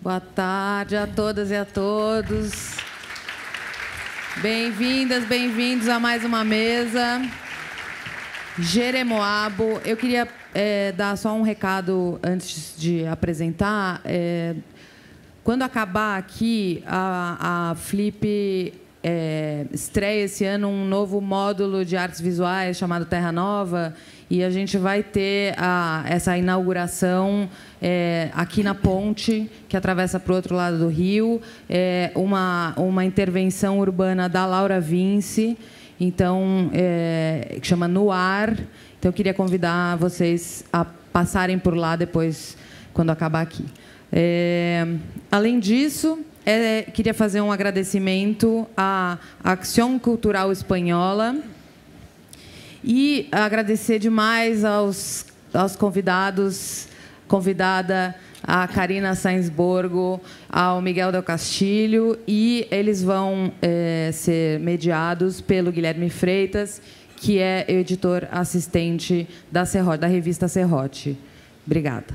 Boa tarde a todas e a todos. Bem-vindas, bem-vindos a mais uma mesa. Jeremoabo. Eu queria dar só um recado antes de apresentar. Quando acabar aqui, a Flip estreia esse ano um novo módulo de artes visuais chamado Terra Nova, e a gente vai ter essa inauguração aqui na ponte, que atravessa para o outro lado do rio, uma intervenção urbana da Laura Vince, então, que chama No Ar. Então, eu queria convidar vocês a passarem por lá depois, quando acabar aqui. Além disso, queria fazer um agradecimento à Acción Cultural Espanhola e agradecer demais aos convidada, a Karina Sainz Borgo, ao Miguel Del Castilho, e eles vão ser mediados pelo Guilherme Freitas, que é editor assistente da revista Serrote. Obrigada.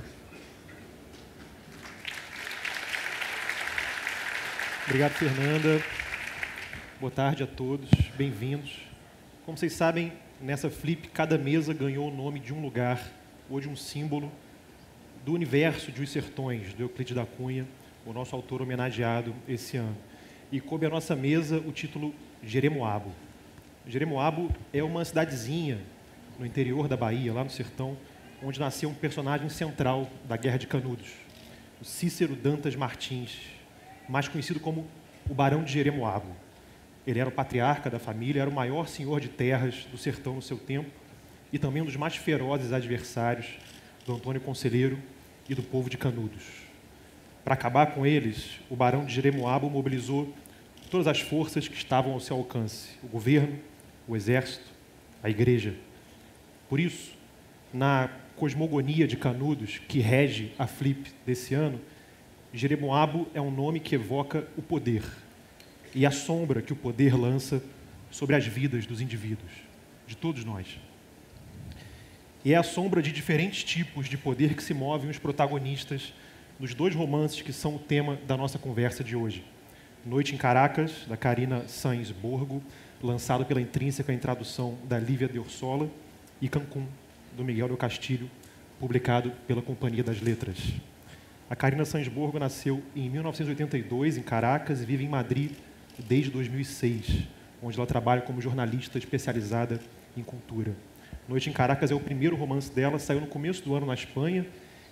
Obrigado, Fernanda. Boa tarde a todos. Bem-vindos. Como vocês sabem, nessa Flip, cada mesa ganhou o nome de um lugar ou de um símbolo do universo de Os Sertões, do Euclides da Cunha, o nosso autor homenageado esse ano. E coube à nossa mesa o título Jeremoabo. Jeremoabo é uma cidadezinha no interior da Bahia, lá no sertão, onde nasceu um personagem central da Guerra de Canudos, o Cícero Dantas Martins, mais conhecido como o Barão de Jeremoabo. Ele era o patriarca da família, era o maior senhor de terras do sertão no seu tempo e também um dos mais ferozes adversários do Antônio Conselheiro e do povo de Canudos. Para acabar com eles, o Barão de Jeremoabo mobilizou todas as forças que estavam ao seu alcance, o governo, o exército, a igreja. Por isso, na cosmogonia de Canudos, que rege a Flip desse ano, Jeremoabo é um nome que evoca o poder e a sombra que o poder lança sobre as vidas dos indivíduos, de todos nós. E é a sombra de diferentes tipos de poder que se movem os protagonistas dos dois romances que são o tema da nossa conversa de hoje. Noite em Caracas, da Karina Sainz Borgo, lançado pela Intrínseca em tradução da Lívia de Orsola, e Cancún, do Miguel Del Castilho, publicado pela Companhia das Letras. A Karina Sainz Borgo nasceu em 1982, em Caracas, e vive em Madrid desde 2006, onde ela trabalha como jornalista especializada em cultura. Noite em Caracas é o primeiro romance dela, saiu no começo do ano na Espanha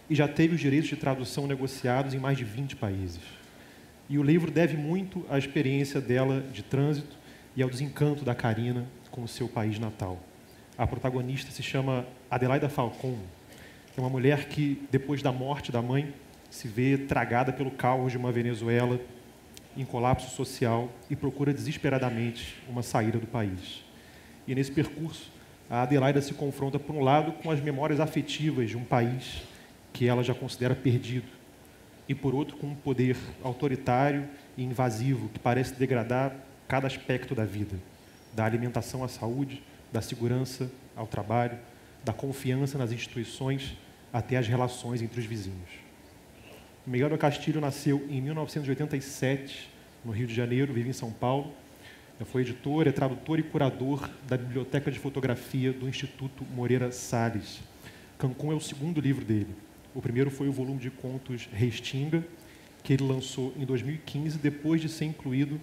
e já teve os direitos de tradução negociados em mais de 20 países. E o livro deve muito à experiência dela de trânsito e ao desencanto da Karina com o seu país natal. A protagonista se chama Adelaida Falcón. É uma mulher que, depois da morte da mãe, se vê tragada pelo caos de uma Venezuela em colapso social e procura desesperadamente uma saída do país. E nesse percurso, a Adelaida se confronta, por um lado, com as memórias afetivas de um país que ela já considera perdido, e, por outro, com um poder autoritário e invasivo que parece degradar cada aspecto da vida, da alimentação à saúde, da segurança ao trabalho, da confiança nas instituições até as relações entre os vizinhos. Miguel Del Castilho nasceu em 1987, no Rio de Janeiro, vive em São Paulo. Foi editor, tradutor e curador da Biblioteca de Fotografia do Instituto Moreira Salles. Cancún é o segundo livro dele. O primeiro foi o volume de contos Restinga, que ele lançou em 2015, depois de ser incluído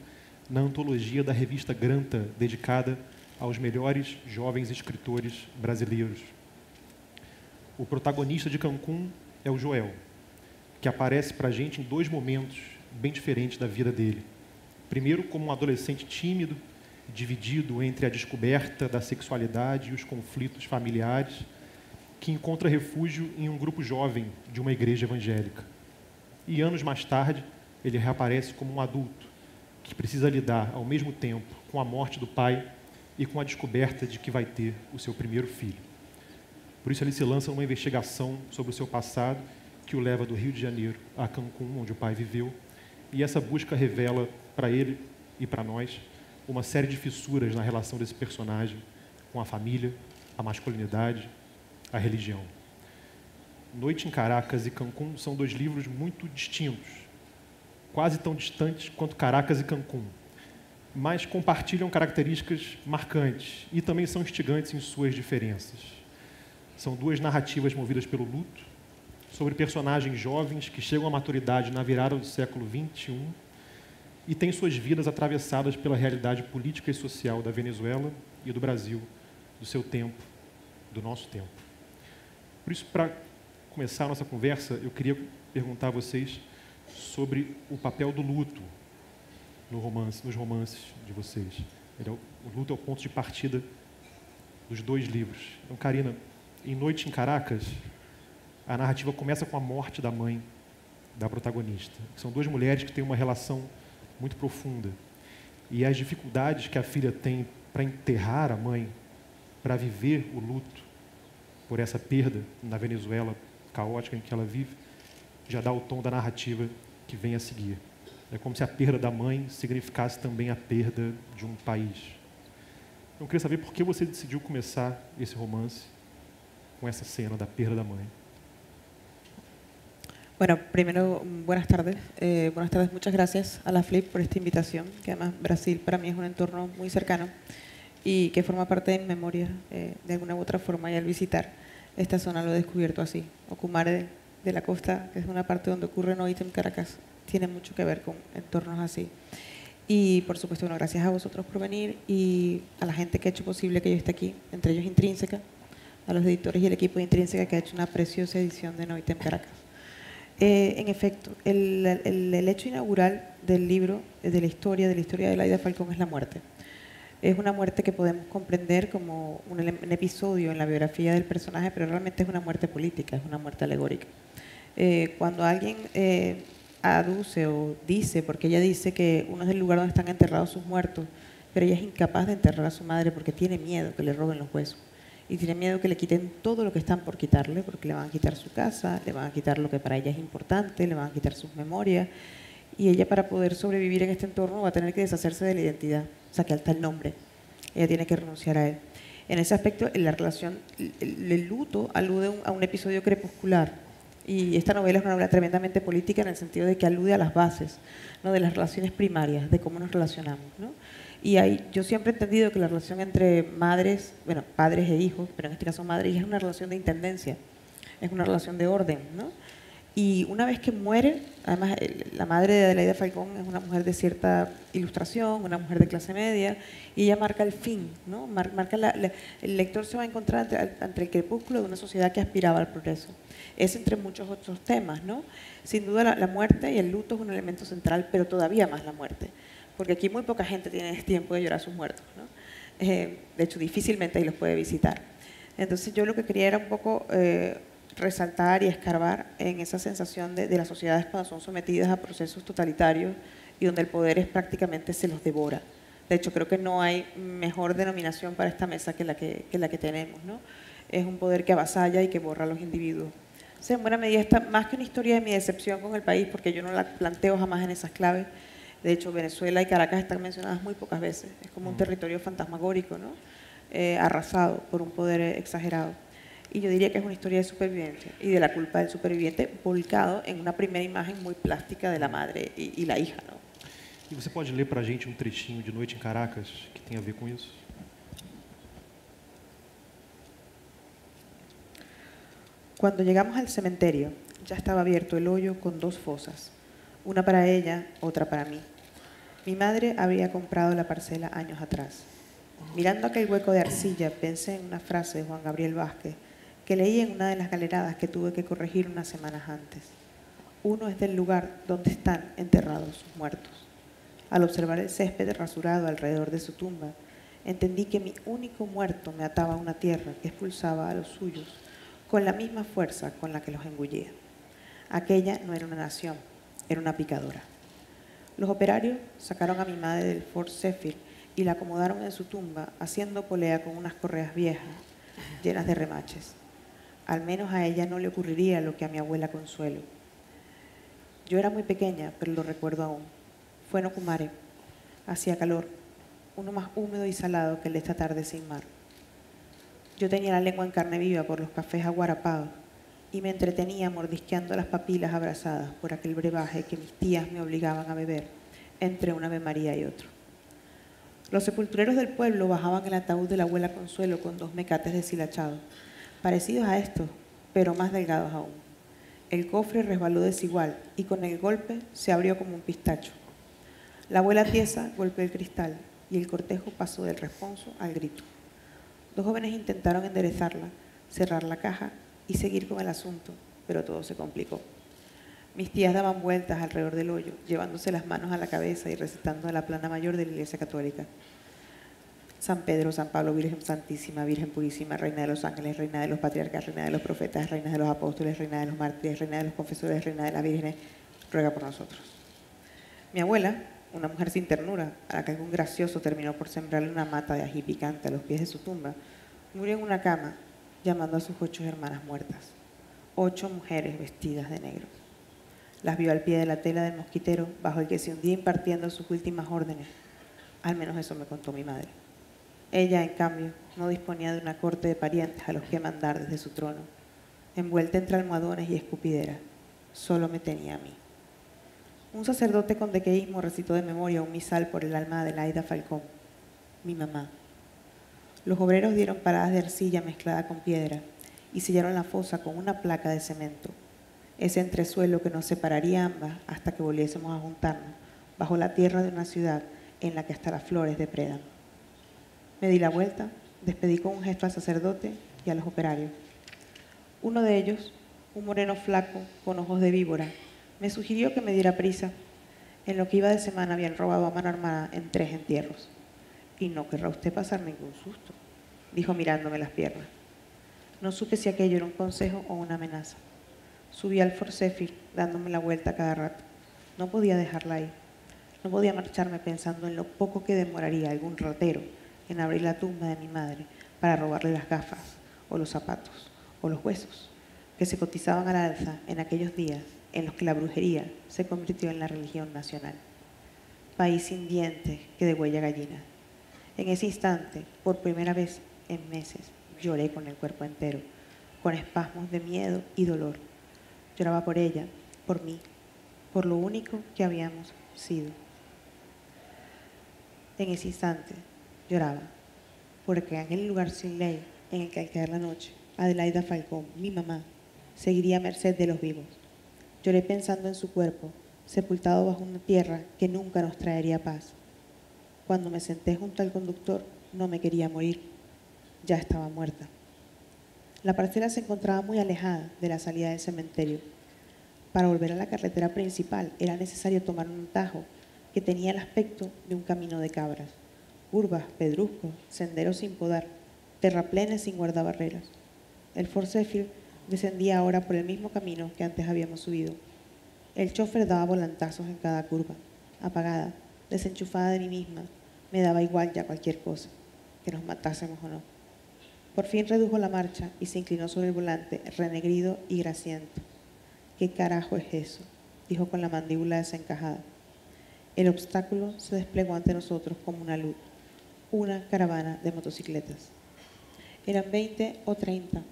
na antologia da revista Granta, dedicada aos melhores jovens escritores brasileiros. O protagonista de Cancún é o Joel, que aparece para a gente em dois momentos bem diferentes da vida dele. Primeiro, como um adolescente tímido, dividido entre a descoberta da sexualidade e os conflitos familiares, que encontra refúgio em um grupo jovem de uma igreja evangélica. E anos mais tarde, ele reaparece como um adulto, que precisa lidar, ao mesmo tempo, com a morte do pai e com a descoberta de que vai ter o seu primeiro filho. Por isso, ele se lança numa investigação sobre o seu passado, que o leva do Rio de Janeiro a Cancún, onde o pai viveu, e essa busca revela para ele e para nós uma série de fissuras na relação desse personagem com a família, a masculinidade, a religião. Noite em Caracas e Cancún são dois livros muito distintos, quase tão distantes quanto Caracas e Cancún, mas compartilham características marcantes e também são instigantes em suas diferenças. São duas narrativas movidas pelo luto, sobre personagens jovens que chegam à maturidade na virada do século XXI e têm suas vidas atravessadas pela realidade política e social da Venezuela e do Brasil, do seu tempo, do nosso tempo. Por isso, para começar a nossa conversa, eu queria perguntar a vocês sobre o papel do luto no romance, nos romances de vocês. O luto é o ponto de partida dos dois livros. Então, Karina, em Noite em Caracas, a narrativa começa com a morte da mãe da protagonista. São duas mulheres que têm uma relação muito profunda. E as dificuldades que a filha tem para enterrar a mãe, para viver o luto por essa perda na Venezuela caótica em que ela vive, já dá o tom da narrativa que vem a seguir. É como se a perda da mãe significasse também a perda de um país. Eu queria saber por que você decidiu começar esse romance com essa cena da perda da mãe. Bueno, primero, buenas tardes. Buenas tardes, muchas gracias a la FLIP por esta invitación, que además Brasil para mí es un entorno muy cercano y que forma parte de mi memoria de alguna u otra forma, y al visitar esta zona lo he descubierto así. Ocumare de la costa, que es una parte donde ocurre Noite en Caracas, tiene mucho que ver con entornos así. Y por supuesto, bueno, gracias a vosotros por venir y a la gente que ha hecho posible que yo esté aquí, entre ellos Intrínseca, a los editores y el equipo de Intrínseca que ha hecho una preciosa edición de Noite en Caracas. En efecto, el hecho inaugural del libro, de la historia de Laida Falcón, es la muerte. Es una muerte que podemos comprender como un episodio en la biografía del personaje, pero realmente es una muerte política, es una muerte alegórica. Cuando alguien aduce o dice, porque ella dice que uno es el lugar donde están enterrados sus muertos, pero ella es incapaz de enterrar a su madre porque tiene miedo que le roben los huesos. Y tiene miedo que le quiten todo lo que están por quitarle, porque le van a quitar su casa, le van a quitar lo que para ella es importante, le van a quitar sus memorias. Y ella, para poder sobrevivir en este entorno, va a tener que deshacerse de la identidad, o sea, que hasta el nombre. Ella tiene que renunciar a él. En ese aspecto, la relación, el luto alude a un episodio crepuscular. Y esta novela es una novela tremendamente política en el sentido de que alude a las bases, ¿no?, de las relaciones primarias, de cómo nos relacionamos, ¿no? Y yo siempre he entendido que la relación entre madres, bueno, padres e hijos, pero en este caso madre e hija, es una relación de intendencia, es una relación de orden, ¿no? Y una vez que muere, además la madre de Adelaida Falcón es una mujer de cierta ilustración, una mujer de clase media, y ella marca el fin, ¿no? El lector se va a encontrar ante el crepúsculo de una sociedad que aspiraba al progreso. Es entre muchos otros temas, ¿no? Sin duda la muerte y el luto es un elemento central, pero todavía más la muerte. Porque aquí muy poca gente tiene tiempo de llorar a sus muertos, ¿no? De hecho, difícilmente ahí los puede visitar. Entonces, yo lo que quería era un poco resaltar y escarbar en esa sensación de las sociedades cuando son sometidas a procesos totalitarios y donde el poder prácticamente se los devora. De hecho, creo que no hay mejor denominación para esta mesa que la que tenemos, ¿no? Es un poder que avasalla y que borra a los individuos. O sea, en buena medida, está más que una historia de mi decepción con el país, porque yo no la planteo jamás en esas claves. De hecho, Venezuela y Caracas están mencionadas muy pocas veces. Es como un territorio fantasmagórico, ¿no? Arrasado por un poder exagerado. Y yo diría que es una historia de supervivencia y de la culpa del superviviente volcado en una primera imagen muy plástica de la madre y la hija, ¿no? E você pode ler para a gente trechinho de Noite em Caracas que tem a ver com isso? Cuando llegamos al cementerio, ya estaba abierto el hoyo con 2 fosas, una para ella, otra para mí. Mi madre había comprado la parcela años atrás. Mirando aquel hueco de arcilla, pensé en una frase de Juan Gabriel Vázquez que leí en una de las galeradas que tuve que corregir unas semanas antes. Uno es del lugar donde están enterrados sus muertos. Al observar el césped rasurado alrededor de su tumba, entendí que mi único muerto me ataba a una tierra que expulsaba a los suyos con la misma fuerza con la que los engullía. Aquella no era una nación, era una picadora. Los operarios sacaron a mi madre del Fort Sheffield y la acomodaron en su tumba, haciendo polea con unas correas viejas, llenas de remaches. Al menos a ella no le ocurriría lo que a mi abuela Consuelo. Yo era muy pequeña, pero lo recuerdo aún. Fue en Ocumare. Hacía calor, uno más húmedo y salado que el de esta tarde sin mar. Yo tenía la lengua en carne viva por los cafés aguarapados y me entretenía mordisqueando las papilas abrasadas por aquel brebaje que mis tías me obligaban a beber entre una Ave María y otro. Los sepultureros del pueblo bajaban el ataúd de la abuela Consuelo con 2 mecates deshilachados, parecidos a estos, pero más delgados aún. El cofre resbaló desigual y con el golpe se abrió como un pistacho. La abuela tiesa golpeó el cristal y el cortejo pasó del responso al grito. 2 jóvenes intentaron enderezarla, cerrar la caja y seguir con el asunto, pero todo se complicó. Mis tías daban vueltas alrededor del hoyo, llevándose las manos a la cabeza y recitando la plana mayor de la Iglesia Católica. San Pedro, San Pablo, Virgen Santísima, Virgen Purísima, Reina de los Ángeles, Reina de los Patriarcas, Reina de los Profetas, Reina de los Apóstoles, Reina de los Mártires, Reina de los Confesores, Reina de las Vírgenes, ruega por nosotros. Mi abuela, una mujer sin ternura, a la que algún gracioso terminó por sembrarle una mata de ají picante a los pies de su tumba, murió en una cama llamando a sus 8 hermanas muertas. 8 mujeres vestidas de negro. Las vio al pie de la tela del mosquitero bajo el que se hundía impartiendo sus últimas órdenes. Al menos eso me contó mi madre. Ella, en cambio, no disponía de una corte de parientes a los que mandar desde su trono. Envuelta entre almohadones y escupideras, solo me tenía a mí. Un sacerdote con dequeísmo recitó de memoria un misal por el alma de Adelaida Falcón, mi mamá. Los obreros dieron paradas de arcilla mezclada con piedra y sellaron la fosa con una placa de cemento, ese entresuelo que nos separaría ambas hasta que volviésemos a juntarnos bajo la tierra de una ciudad en la que hasta las flores depredan. Me di la vuelta, despedí con un gesto al sacerdote y a los operarios. Uno de ellos, un moreno flaco con ojos de víbora, me sugirió que me diera prisa. En lo que iba de semana habían robado a mano armada en 3 entierros. Y no querrá usted pasar ningún susto, dijo mirándome las piernas. No supe si aquello era un consejo o una amenaza. Subí al forcéfil, dándome la vuelta cada rato. No podía dejarla ahí. No podía marcharme pensando en lo poco que demoraría algún ratero en abrir la tumba de mi madre para robarle las gafas, o los zapatos, o los huesos, que se cotizaban al alza en aquellos días en los que la brujería se convirtió en la religión nacional. País sin dientes que degüella gallinas. En ese instante, por primera vez en meses, lloré con el cuerpo entero, con espasmos de miedo y dolor. Lloraba por ella, por mí, por lo único que habíamos sido. En ese instante lloraba, porque en aquel lugar sin ley en el que al caer la noche, Adelaida Falcón, mi mamá, seguiría a merced de los vivos. Lloré pensando en su cuerpo, sepultado bajo una tierra que nunca nos traería paz. Cuando me senté junto al conductor, no me quería morir. Ya estaba muerta. La parcela se encontraba muy alejada de la salida del cementerio. Para volver a la carretera principal era necesario tomar un atajo que tenía el aspecto de un camino de cabras. Curvas, pedruscos, senderos sin podar, terraplenes sin guardabarreras. El forcéfil descendía ahora por el mismo camino que antes habíamos subido. El chofer daba volantazos en cada curva. Apagada, desenchufada de mí misma, me daba igual ya cualquier cosa, que nos matásemos o no. Por fin redujo la marcha y se inclinó sobre el volante, renegrido y grasiento. ¿Qué carajo es eso?, dijo con la mandíbula desencajada. El obstáculo se desplegó ante nosotros como una luz, una caravana de motocicletas. Eran 20 o 30,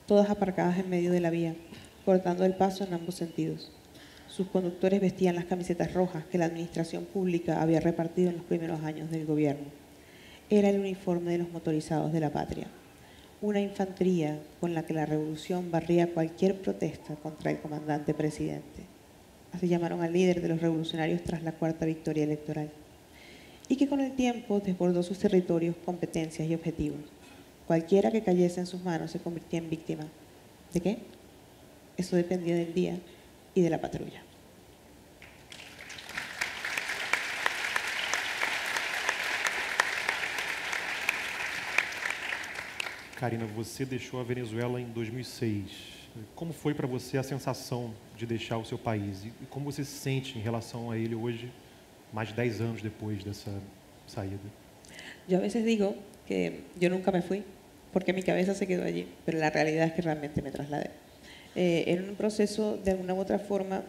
todas aparcadas en medio de la vía, cortando el paso en ambos sentidos. Sus conductores vestían las camisetas rojas que la administración pública había repartido en los primeros años del gobierno. Era el uniforme de los motorizados de la patria, una infantería con la que la revolución barría cualquier protesta contra el comandante presidente. Así llamaron al líder de los revolucionarios tras la 4ª victoria electoral, y que con el tiempo desbordó sus territorios, competencias y objetivos. Cualquiera que cayese en sus manos se convertía en víctima. ¿De qué? Eso dependía del día y de la patrulla. Karina, você deixou a Venezuela em 2006. Como foi para você a sensação de deixar o seu país? E como você se sente em relação a ele hoje, mais de 10 anos depois dessa saída? Yo a veces digo que yo nunca me fui, porque mi cabeza se quedó allí, pero la realidad es que realmente me trasladé. En un proceso, de alguna u otra forma,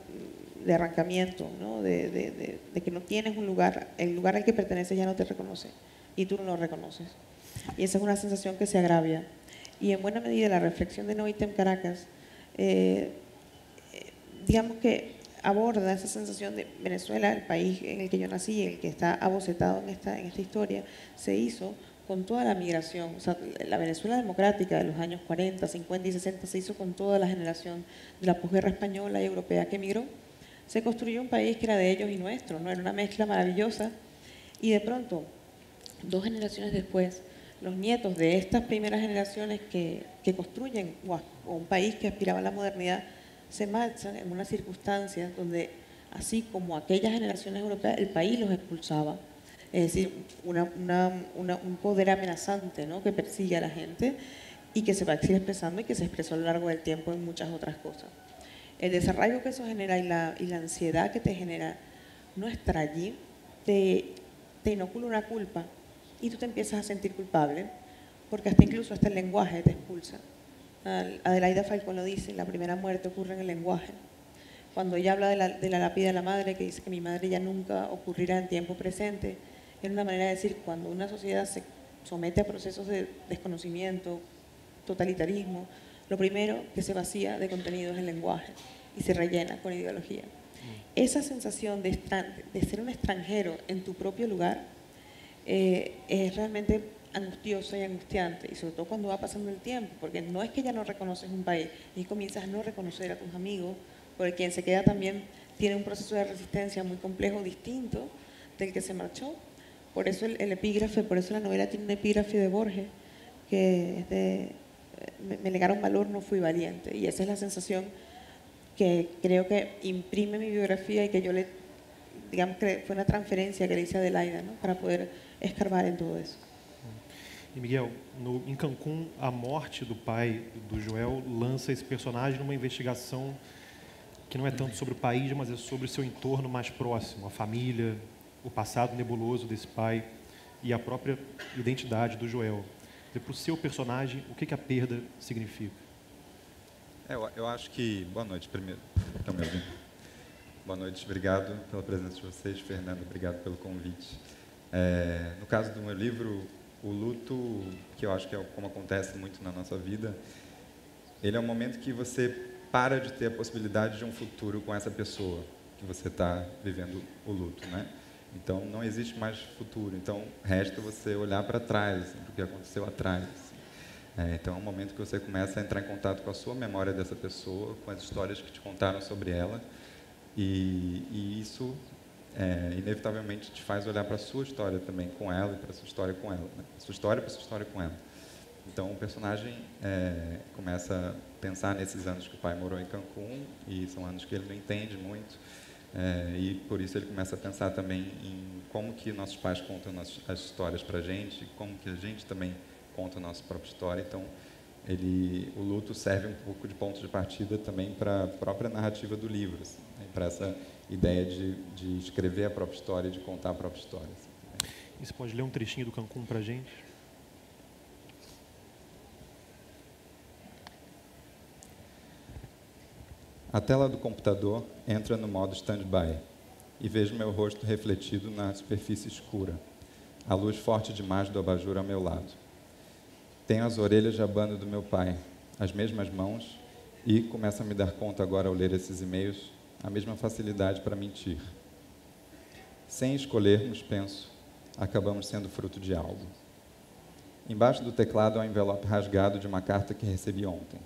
de arrancamiento, ¿no? de que no tienes un lugar, el lugar al que perteneces ya no te reconoce, y tú no lo reconoces. Y esa es una sensación que se agravia. Y en buena medida la reflexión de Noitem Caracas digamos que aborda esa sensación de Venezuela, el país en el que yo nací, el que está abocetado en esta historia, se hizo con toda la migración. O sea, la Venezuela democrática de los años 40, 50 y 60 se hizo con toda la generación de la posguerra española y europea que emigró. Se construyó un país que era de ellos y nuestro, ¿no? Era una mezcla maravillosa. Y de pronto, 2 generaciones después, los nietos de estas primeras generaciones que construyen un país que aspiraba a la modernidad se marchan en unas circunstancias donde, así como aquellas generaciones europeas, el país los expulsaba. Es decir, un poder amenazante, ¿no?, que persigue a la gente y que se va a seguir expresando y que se expresó a lo largo del tiempo en muchas otras cosas. El desarraigo que eso genera y la ansiedad que te genera no estar allí te inocula una culpa y tú te empiezas a sentir culpable porque incluso hasta el lenguaje te expulsa. Adelaida Falcón lo dice, la primera muerte ocurre en el lenguaje. Cuando ella habla de la lápida de la madre, que dice que mi madre ya nunca ocurrirá en tiempo presente, es una manera de decir, cuando una sociedad se somete a procesos de desconocimiento, totalitarismo, lo primero que se vacía de contenido es el lenguaje y se rellena con ideología. Esa sensación de ser un extranjero en tu propio lugar es realmente angustiosa y angustiante, y sobre todo cuando va pasando el tiempo, porque no es que ya no reconoces un país, y comienzas a no reconocer a tus amigos, porque quien se queda también tiene un proceso de resistencia muy complejo, distinto del que se marchó. Por eso el epígrafe, por eso la novela tiene un epígrafe de Borges, que es de me negaron valor, no fui valiente, y esa es la sensación que creo que imprime mi biografía y que yo digamos que fue una transferencia que le hice a Adelaida, ¿no?, para poder escarbar en todo eso. E Miguel, em Cancún, a morte do pai do Joel lança esse personagem numa investigação que não é tanto sobre o país, mas é sobre o seu entorno mais próximo, a família, o passado nebuloso desse pai e a própria identidade do Joel. Para o seu personagem, o que a perda significa? Eu acho que... Boa noite, primeiro. Estão me ouvindo? Boa noite, obrigado pela presença de vocês. Fernando, obrigado pelo convite. No caso do meu livro, o luto, que eu acho que é como acontece muito na nossa vida, ele é um momento que você para de ter a possibilidade de um futuro com essa pessoa que você está vivendo o luto, né? Então, não existe mais futuro. Então, resta você olhar para trás, assim, para o que aconteceu atrás. Assim. Então, é um momento que você começa a entrar em contato com a sua memória dessa pessoa, com as histórias que te contaram sobre ela. E isso, inevitavelmente, te faz olhar para a sua história também com ela e para a sua história com ela. Né? A sua história para a sua história com ela. Então, o personagem começa a pensar nesses anos que o pai morou em Cancún, e são anos que ele não entende muito. E por isso ele começa a pensar também em como que nossos pais contam as histórias para a gente, como que a gente também conta a nossa própria história. Então, o luto serve um pouco de ponto de partida também para a própria narrativa do livro, assim, né? Para essa ideia de escrever a própria história, de contar a própria história. Assim, né? E você pode ler um trechinho do Cancún para a gente? A tela do computador entra no modo stand-by e vejo meu rosto refletido na superfície escura, a luz forte demais do abajur ao meu lado. Tenho as orelhas de abano do meu pai, as mesmas mãos e, começo a me dar conta agora ao ler esses e-mails, a mesma facilidade para mentir. Sem escolhermos, penso, acabamos sendo fruto de algo. Embaixo do teclado há um envelope rasgado de uma carta que recebi ontem.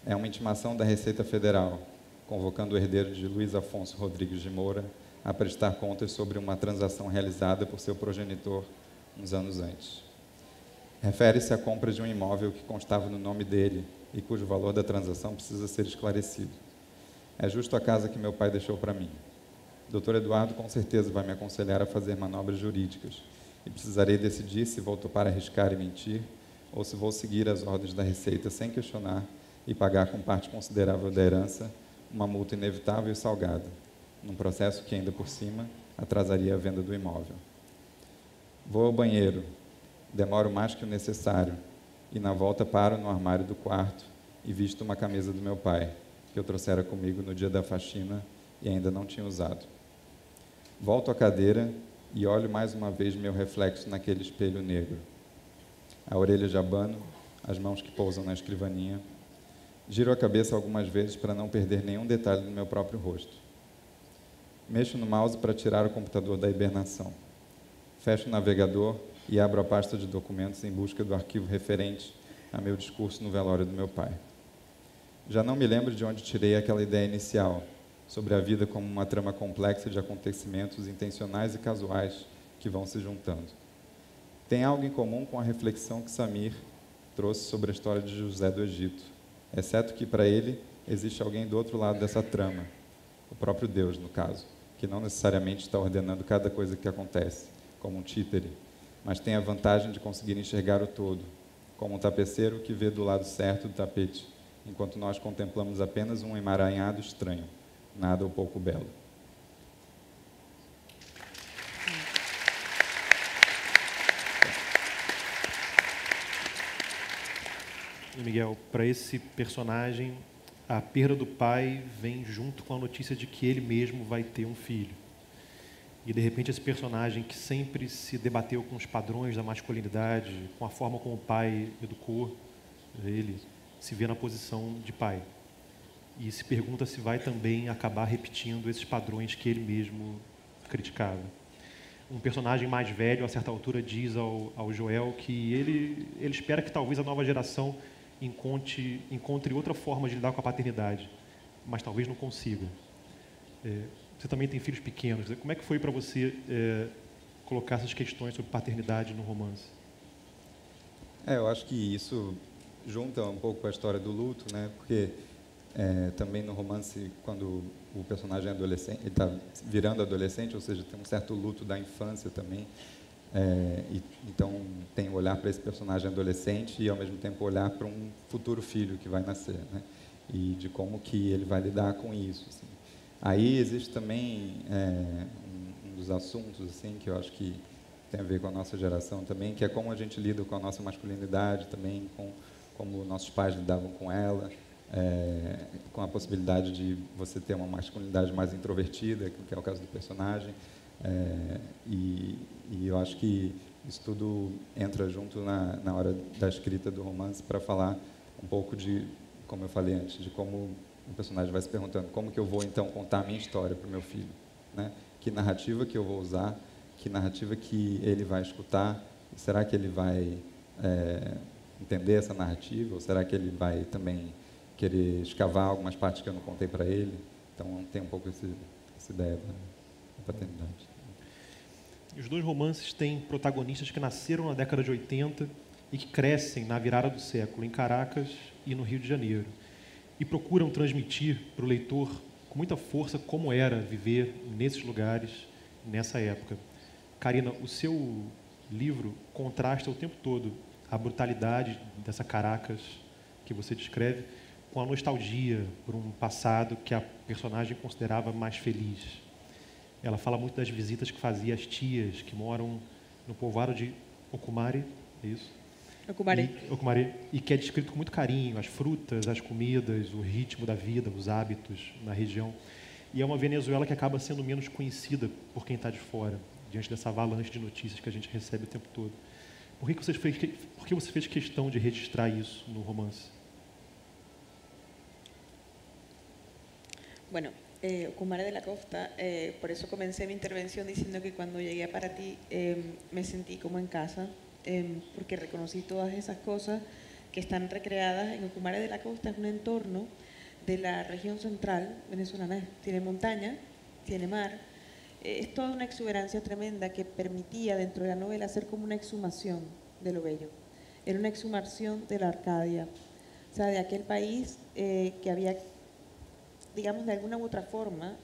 É uma intimação da Receita Federal, convocando o herdeiro de Luiz Afonso Rodrigues de Moura a prestar contas sobre uma transação realizada por seu progenitor uns anos antes. Refere-se à compra de um imóvel que constava no nome dele e cujo valor da transação precisa ser esclarecido. É justo a casa que meu pai deixou para mim. Dr. Eduardo com certeza vai me aconselhar a fazer manobras jurídicas e precisarei decidir se vou topar arriscar e mentir ou se vou seguir as ordens da Receita sem questionar e pagar com parte considerável da herança uma multa inevitável e salgada, num processo que ainda por cima atrasaria a venda do imóvel. Vou ao banheiro, demoro mais que o necessário e na volta paro no armário do quarto e visto uma camisa do meu pai, que eu trouxera comigo no dia da faxina e ainda não tinha usado. Volto à cadeira e olho mais uma vez meu reflexo naquele espelho negro. A orelha de abano, as mãos que pousam na escrivaninha. Giro a cabeça algumas vezes para não perder nenhum detalhe do meu próprio rosto. Mexo no mouse para tirar o computador da hibernação. Fecho o navegador e abro a pasta de documentos em busca do arquivo referente a meu discurso no velório do meu pai. Já não me lembro de onde tirei aquela ideia inicial, sobre a vida como uma trama complexa de acontecimentos intencionais e casuais que vão se juntando. Tem algo em comum com a reflexão que Samir trouxe sobre a história de José do Egito, exceto que, para ele, existe alguém do outro lado dessa trama, o próprio Deus, no caso, que não necessariamente está ordenando cada coisa que acontece, como um títere, mas tem a vantagem de conseguir enxergar o todo, como um tapeceiro que vê do lado certo do tapete, enquanto nós contemplamos apenas um emaranhado estranho, nada ou pouco belo. E Miguel, para esse personagem, a perda do pai vem junto com a notícia de que ele mesmo vai ter um filho. E, de repente, esse personagem que sempre se debateu com os padrões da masculinidade, com a forma como o pai educou ele, se vê na posição de pai. E se pergunta se vai também acabar repetindo esses padrões que ele mesmo criticava. Um personagem mais velho, a certa altura, diz ao Joel que ele espera que talvez a nova geração encontre outra forma de lidar com a paternidade, mas talvez não consiga. Você também tem filhos pequenos. Como é que foi para você colocar essas questões sobre paternidade no romance? Eu acho que isso junta um pouco com a história do luto, né? Porque também no romance, quando o personagem é adolescente, ele está virando adolescente, ou seja, tem um certo luto da infância também. Então tem o olhar para esse personagem adolescente e ao mesmo tempo olhar para um futuro filho que vai nascer, né? E de como que ele vai lidar com isso, assim. Aí existe também um dos assuntos assim que eu acho que tem a ver com a nossa geração também, que é como a gente lida com a nossa masculinidade também, com como nossos pais lidavam com ela, com a possibilidade de você ter uma masculinidade mais introvertida, que é o caso do personagem. E eu acho que isso tudo entra junto na hora da escrita do romance para falar um pouco de, como eu falei antes, de como o personagem vai se perguntando como que eu vou então contar a minha história para o meu filho, né? Que narrativa que eu vou usar, que narrativa que ele vai escutar, será que ele vai entender essa narrativa ou será que ele vai também querer escavar algumas partes que eu não contei para ele? Então tem um pouco essa ideia da paternidade. Os dois romances têm protagonistas que nasceram na década de 80 e que crescem na virada do século, em Caracas e no Rio de Janeiro, e procuram transmitir para o leitor com muita força como era viver nesses lugares, nessa época. Karina, o seu livro contrasta o tempo todo a brutalidade dessa Caracas que você descreve com a nostalgia por um passado que a personagem considerava mais feliz. Ela fala muito das visitas que fazia às tias que moram no povoado de Ocumare, é isso? Ocumare, e que é descrito com muito carinho, as frutas, as comidas, o ritmo da vida, os hábitos na região. E é uma Venezuela que acaba sendo menos conhecida por quem está de fora, diante dessa avalanche de notícias que a gente recebe o tempo todo. Por que você fez questão de registrar isso no romance? Bueno, Ocumare de la Costa, por eso comencé mi intervención diciendo que cuando llegué a Paraty me sentí como en casa, porque reconocí todas esas cosas que están recreadas en Ocumare de la Costa. Es un entorno de la región central venezolana, tiene montaña, tiene mar, es toda una exuberancia tremenda que permitía dentro de la novela hacer como una exhumación de lo bello. Era una exhumación de la Arcadia, o sea, de aquel país que había, digamos, de alguna u otra forma,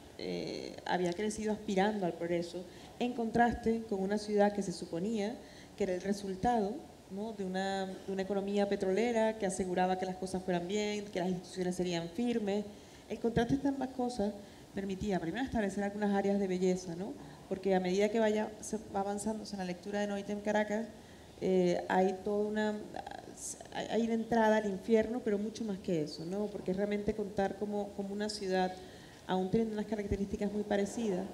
había crecido aspirando al progreso, en contraste con una ciudad que se suponía que era el resultado, ¿no?, de una economía petrolera que aseguraba que las cosas fueran bien, que las instituciones serían firmes. El contraste de ambas cosas permitía primero establecer algunas áreas de belleza, ¿no?, porque a medida que se va avanzando en la lectura de Noitem Caracas, hay toda hay una entrada al infierno, pero mucho más que eso, ¿no?, porque es realmente contar como una ciudad, aún teniendo unas características muy parecidas,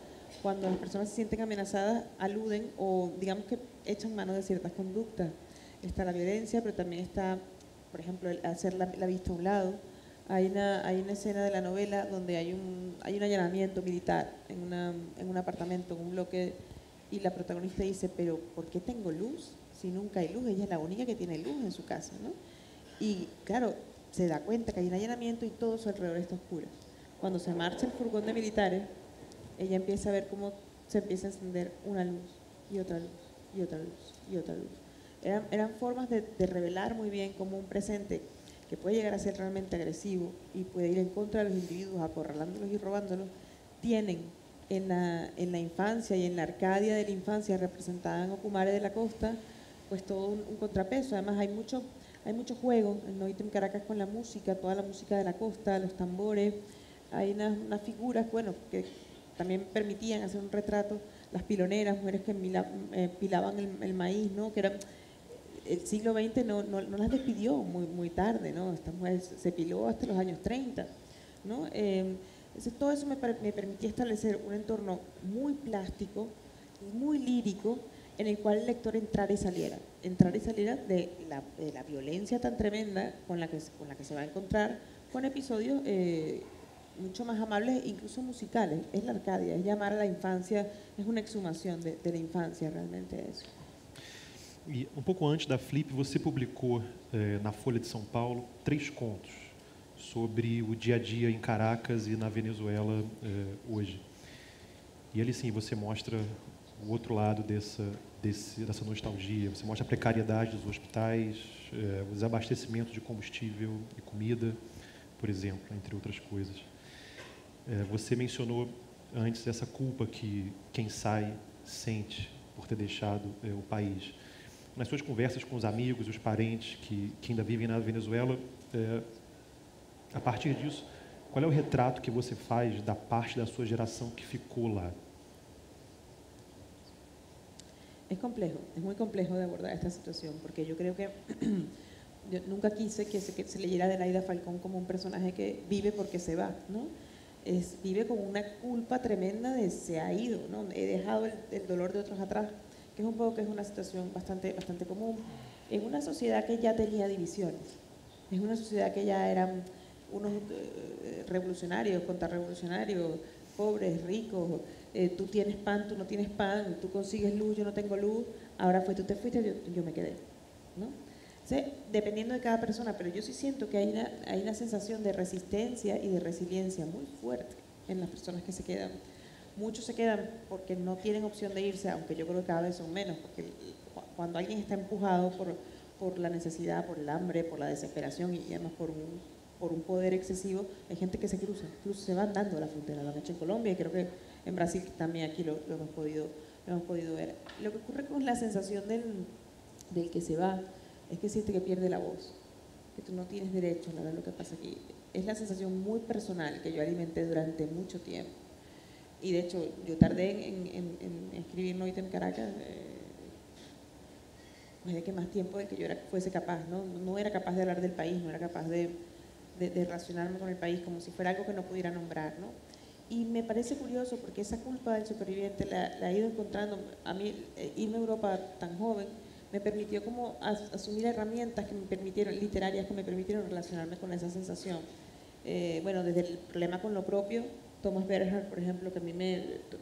cuando las personas se sienten amenazadas, aluden o digamos que echan mano de ciertas conductas. Está la violencia, pero también está, por ejemplo, el hacer la vista a un lado, hay una escena de la novela donde hay un allanamiento militar en un apartamento, en un bloque, y la protagonista dice, pero ¿por qué tengo luz si nunca hay luz? Ella es la única que tiene luz en su casa, ¿no? Y claro, se da cuenta que hay un allanamiento y todo su alrededor está oscuro. Cuando se marcha el furgón de militares, ella empieza a ver cómo se empieza a encender una luz y otra luz y otra luz y otra luz. Eran formas de revelar muy bien cómo un presente que puede llegar a ser realmente agresivo y puede ir en contra de los individuos, acorralándolos y robándolos, tienen en la infancia y en la Arcadia de la infancia representada en Ocumare de la Costa, pues todo un contrapeso. Además hay mucho juego en Noitem Caracas con la música, toda la música de la costa, los tambores. Hay unas figuras, bueno, que también permitían hacer un retrato, las piloneras, mujeres que pilaban el maíz, ¿no? Que eran, el siglo XX no las despidió muy tarde, ¿no? Esta mujer se piló hasta los años 30, ¿no? Entonces, todo eso me permitía establecer un entorno muy plástico, muy lírico, en el cual el lector entrara y saliera de la violencia tan tremenda con la que se va a encontrar, con episodios mucho más amables, incluso musicales. Es la Arcadia, es llamar a la infancia, es una exhumación de la infancia realmente eso. E pouco antes da Flip, você publicou na Folha de São Paulo 3 contos sobre o dia a dia em Caracas e na Venezuela hoje. E ali sim você mostra o outro lado dessa nostalgia. Você mostra a precariedade dos hospitais, o desabastecimento de combustível e comida, por exemplo, entre outras coisas. Você mencionou antes essa culpa que quem sai sente por ter deixado o país. Nas suas conversas com os amigos, os parentes que ainda vivem na Venezuela, a partir disso, qual é o retrato que você faz da parte da sua geração que ficou lá? Es complejo, es muy complejo de abordar esta situación, porque yo creo que yo nunca quise que se leyera Adelaida Falcón como un personaje que vive porque se va, ¿no? Vive con una culpa tremenda de se ha ido, ¿no? He dejado el dolor de otros atrás, que es un poco que es una situación bastante común en una sociedad que ya tenía divisiones, es una sociedad que ya eran unos revolucionarios, contrarrevolucionarios, pobres, ricos, tú tienes pan, tú no tienes pan, tú consigues luz, yo no tengo luz, ahora tú te fuiste, yo me quedé, ¿no? Entonces, dependiendo de cada persona, pero yo sí siento que hay una sensación de resistencia y de resiliencia muy fuerte en las personas que se quedan. Muchos se quedan porque no tienen opción de irse, aunque yo creo que cada vez son menos, porque cuando alguien está empujado por la necesidad, por el hambre, por la desesperación y además por un poder excesivo, hay gente que se cruza, incluso se va andando a la frontera. Lo han hecho en Colombia y creo que en Brasil también aquí lo hemos podido ver. Lo que ocurre con la sensación del que se va es que siente que pierde la voz, que tú no tienes derecho a hablar de lo que pasa aquí. Es la sensación muy personal que yo alimenté durante mucho tiempo. Y de hecho, yo tardé en escribir Noitem Caracas, de que más tiempo de que yo fuese capaz, ¿no? No era capaz de hablar del país, no era capaz de relacionarme con el país como si fuera algo que no pudiera nombrar, ¿no? Y me parece curioso porque esa culpa del superviviente la he ido encontrando. A mí, irme a Europa tan joven me permitió como asumir herramientas literarias que me permitieron relacionarme con esa sensación. Bueno, desde el problema con lo propio, Thomas Bernhard, por ejemplo, que a mí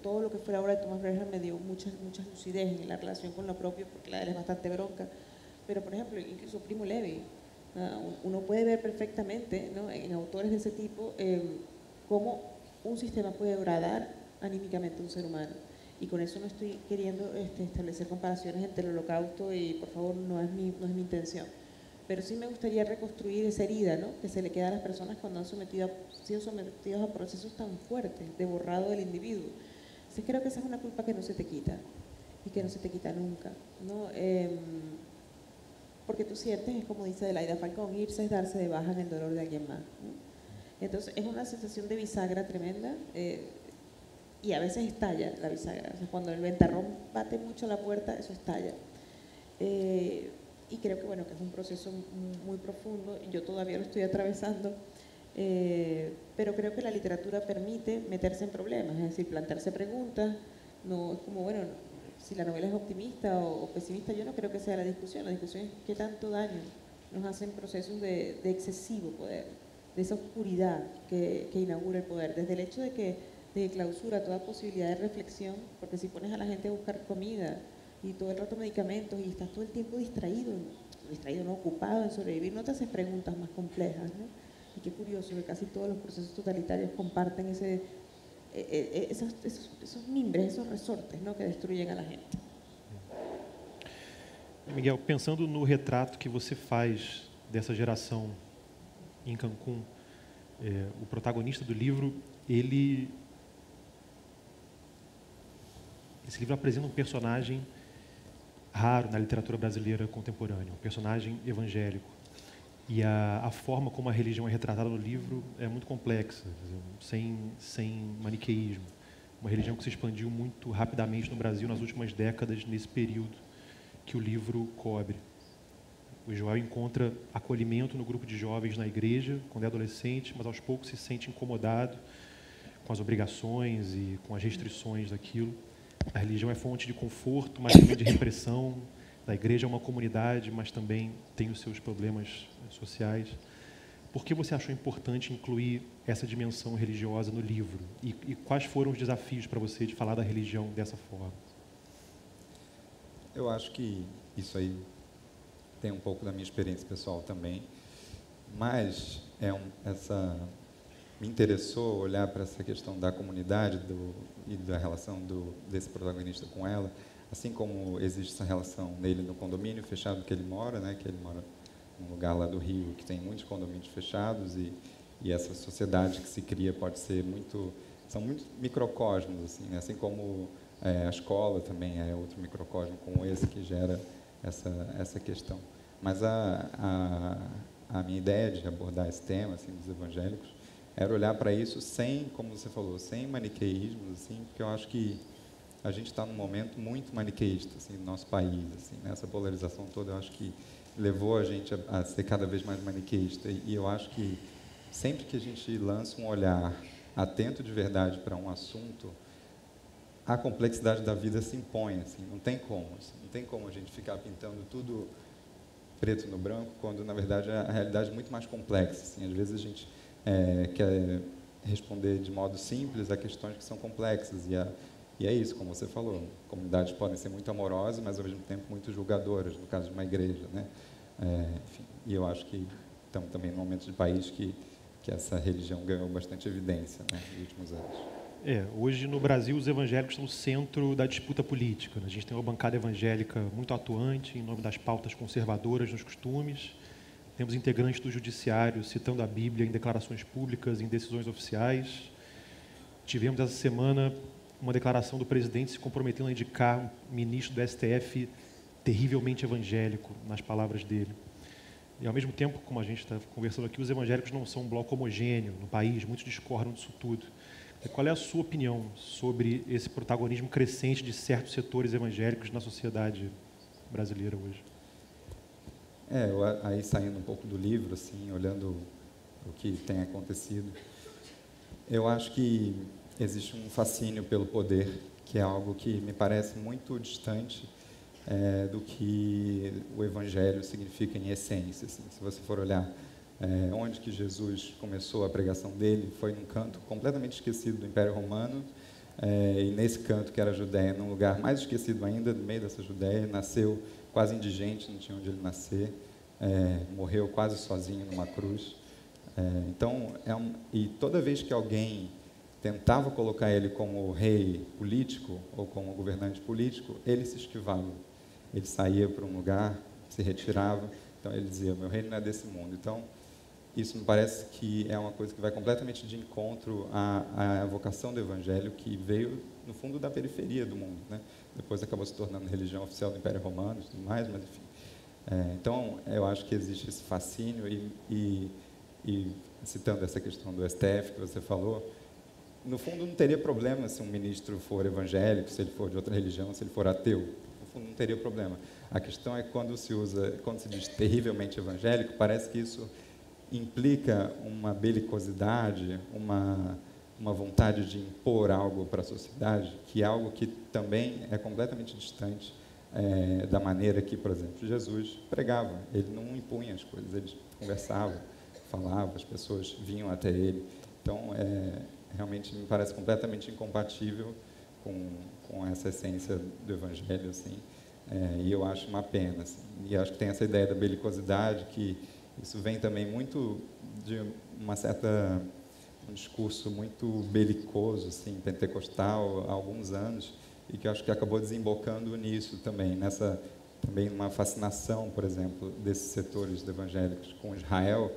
todo lo que fue la obra de Thomas Bernhard me dio mucha lucidez en la relación con lo propio, porque la de él es bastante bronca. Pero, por ejemplo, incluso Primo Levi, uno puede ver perfectamente, ¿no?, en autores de ese tipo cómo un sistema puede degradar anímicamente a un ser humano. Y con eso no estoy queriendo establecer comparaciones entre el Holocausto y, por favor, no es mi intención. Pero sí me gustaría reconstruir esa herida, ¿no?, que se le queda a las personas cuando han sido sometidos a procesos tan fuertes de borrado del individuo. Entonces creo que esa es una culpa que no se te quita y que no se te quita nunca, ¿no? Porque tú sientes, es como dice Adelaida Falcón, irse es darse de baja en el dolor de alguien más, ¿no? Entonces es una sensación de bisagra tremenda y a veces estalla la bisagra. O sea, cuando el ventarrón bate mucho la puerta, eso estalla. Y creo que, bueno, que es un proceso muy profundo y yo todavía lo estoy atravesando, pero creo que la literatura permite meterse en problemas, es decir, plantearse preguntas. No es como, bueno, si la novela es optimista o pesimista, yo no creo que sea la discusión es qué tanto daño nos hacen procesos de excesivo poder, de esa oscuridad que inaugura el poder, desde el hecho de que clausura toda posibilidad de reflexión, porque si pones a la gente a buscar comida y todo el rato medicamentos y estás todo el tiempo distraído, no ocupado en sobrevivir, no te haces preguntas más complejas, ¿no? Y qué curioso que casi todos los procesos totalitarios comparten esos mimbres, esos resortes, ¿no?, que destruyen a la gente. Miguel, pensando no retrato que você faz dessa geração em Cancún, o protagonista do livro, esse livro apresenta um personagem raro na literatura brasileira contemporânea, um personagem evangélico. E a forma como a religião é retratada no livro é muito complexa, sem maniqueísmo. Uma religião que se expandiu muito rapidamente no Brasil nas últimas décadas, nesse período que o livro cobre. O Joel encontra acolhimento no grupo de jovens na igreja, quando é adolescente, mas aos poucos se sente incomodado com as obrigações e com as restrições daquilo. A religião é fonte de conforto, mas também de repressão. A igreja é uma comunidade, mas também tem os seus problemas sociais. Por que você achou importante incluir essa dimensão religiosa no livro? E quais foram os desafios para você de falar da religião dessa forma? Eu acho que isso aí tem um pouco da minha experiência pessoal também, mas me interessou olhar para essa questão da comunidade e da relação desse protagonista com ela, assim como existe essa relação nele no condomínio fechado que ele mora, né, que ele mora num lugar lá do Rio que tem muitos condomínios fechados e essa sociedade que se cria pode ser são muitos microcosmos, assim, né, assim como a escola também é outro microcosmo como esse que gera essa questão. Mas a minha ideia de abordar esse tema, assim, dos evangélicos, era olhar para isso sem, como você falou, sem maniqueísmos, assim, porque eu acho que a gente está num momento muito maniqueísta, assim, no nosso país, assim, né? Essa polarização toda, eu acho que levou a gente a ser cada vez mais maniqueísta. E eu acho que sempre que a gente lança um olhar atento de verdade para um assunto, a complexidade da vida se impõe, assim, não tem como a gente ficar pintando tudo preto no branco, quando na verdade a realidade é muito mais complexa, assim. Às vezes a gente quer responder de modo simples a questões que são complexas e é isso, como você falou, comunidades podem ser muito amorosas, mas ao mesmo tempo muito julgadoras, no caso de uma igreja, né? Enfim, e eu acho que estamos também num momento de país que essa religião ganhou bastante evidência, né, nos últimos anos. Hoje no Brasil os evangélicos estão no centro da disputa política, né? A gente tem uma bancada evangélica muito atuante em nome das pautas conservadoras nos costumes. Temos integrantes do judiciário citando a Bíblia em declarações públicas, em decisões oficiais. Tivemos essa semana uma declaração do presidente se comprometendo a indicar um ministro do STF terrivelmente evangélico, nas palavras dele. E, ao mesmo tempo, como a gente está conversando aqui, os evangélicos não são um bloco homogêneo no país, muitos discordam disso tudo. Qual é a sua opinião sobre esse protagonismo crescente de certos setores evangélicos na sociedade brasileira hoje? Aí saindo um pouco do livro, assim, olhando o que tem acontecido, eu acho que existe um fascínio pelo poder, que é algo que me parece muito distante do que o Evangelho significa em essência. Assim. Se você for olhar onde que Jesus começou a pregação dele, foi num canto completamente esquecido do Império Romano, e nesse canto, que era a Judéia, num lugar mais esquecido ainda, no meio dessa Judéia, nasceu quase indigente, não tinha onde ele nascer, morreu quase sozinho numa cruz. Então, e toda vez que alguém tentava colocar ele como rei político ou como governante político, ele se esquivava. Ele saía para um lugar, se retirava. Então, ele dizia, meu reino não é desse mundo. Então, isso me parece que é uma coisa que vai completamente de encontro à vocação do Evangelho, que veio, no fundo, da periferia do mundo, né? Depois acabou se tornando religião oficial do Império Romano e tudo mais, mas, enfim. Então, eu acho que existe esse fascínio e citando essa questão do STF que você falou, no fundo, não teria problema se um ministro for evangélico, se ele for de outra religião, se ele for ateu. No fundo, não teria problema. A questão é que quando se diz terrivelmente evangélico, parece que isso implica uma belicosidade, uma vontade de impor algo para a sociedade, que é algo que também é completamente distante da maneira que, por exemplo, Jesus pregava. Ele não impunha as coisas, ele conversava, falava, as pessoas vinham até ele. Então, realmente me parece completamente incompatível com essa essência do Evangelho, assim, e eu acho uma pena. Assim. E acho que tem essa ideia da belicosidade, que isso vem também muito de um discurso muito belicoso, assim, pentecostal, há alguns anos, e que acho que acabou desembocando nisso também, também uma fascinação, por exemplo, desses setores evangélicos com Israel,